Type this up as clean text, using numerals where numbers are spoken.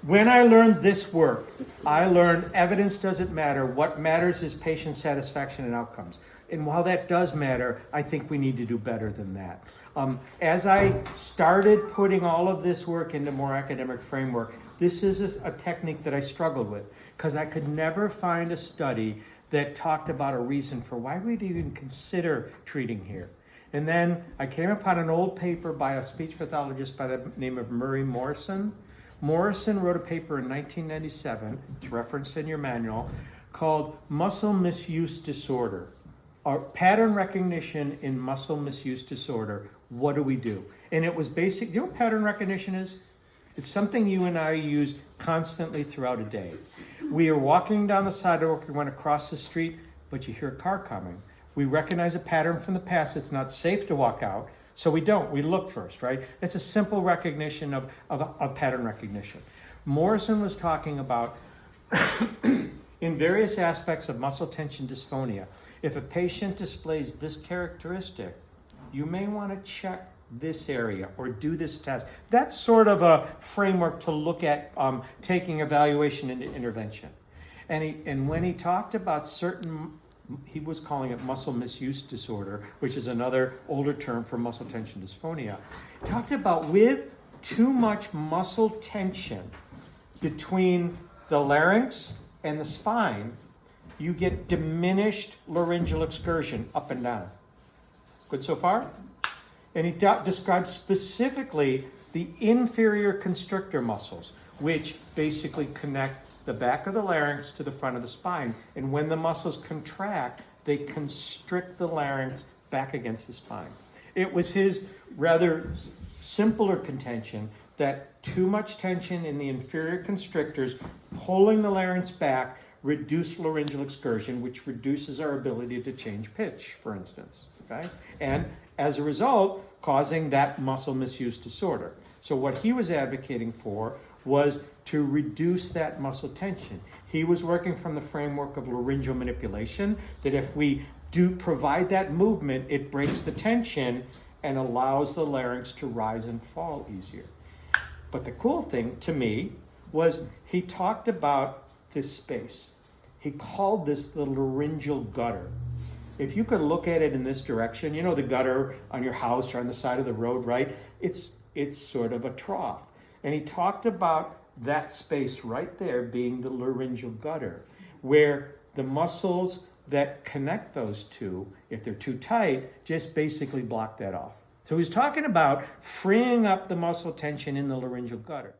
When I learned this work, I learned evidence doesn't matter. What matters is patient satisfaction and outcomes. And while that does matter, I think we need to do better than that. As I started putting all of this work into more academic framework, this is a technique that I struggled with because I could never find a study that talked about a reason for why we'd even consider treating here. And then I came upon an old paper by a speech pathologist by the name of Morrison. Morrison wrote a paper in 1997, it's referenced in your manual, called Muscle Misuse Disorder, or Pattern Recognition in Muscle Misuse Disorder. What do we do? And it was basic. You know what pattern recognition is? It's something you and I use constantly throughout a day. We are walking down the sidewalk, we want to cross the street, but you hear a car coming. We recognize a pattern from the past. It's not safe to walk out, so we don't. We look first, right? It's a simple recognition of pattern recognition. Morrison was talking about in various aspects of muscle tension dysphonia, if a patient displays this characteristic, you may want to check this area or do this test. That's sort of a framework to look at taking evaluation into intervention. And when he talked about certain, he was calling it muscle misuse disorder, which is another older term for muscle tension dysphonia. He talked about with too much muscle tension between the larynx and the spine, you get diminished laryngeal excursion up and down. Good so far? And he described specifically the inferior constrictor muscles, which basically connect the back of the larynx to the front of the spine. And when the muscles contract, they constrict the larynx back against the spine. It was his rather simpler contention that too much tension in the inferior constrictors pulling the larynx back reduce laryngeal excursion, which reduces our ability to change pitch, for instance. Okay? And as a result, causing that muscle misuse disorder. So what he was advocating for was to reduce that muscle tension. He was working from the framework of laryngeal manipulation, that if we do provide that movement, it breaks the tension and allows the larynx to rise and fall easier. But the cool thing to me was he talked about this space. He called this the laryngeal gutter. If you could look at it in this direction, you know the gutter on your house or on the side of the road, right? It's sort of a trough. And he talked about that space right there being the laryngeal gutter, where the muscles that connect those two, if they're too tight, just basically block that off. So he's talking about freeing up the muscle tension in the laryngeal gutter.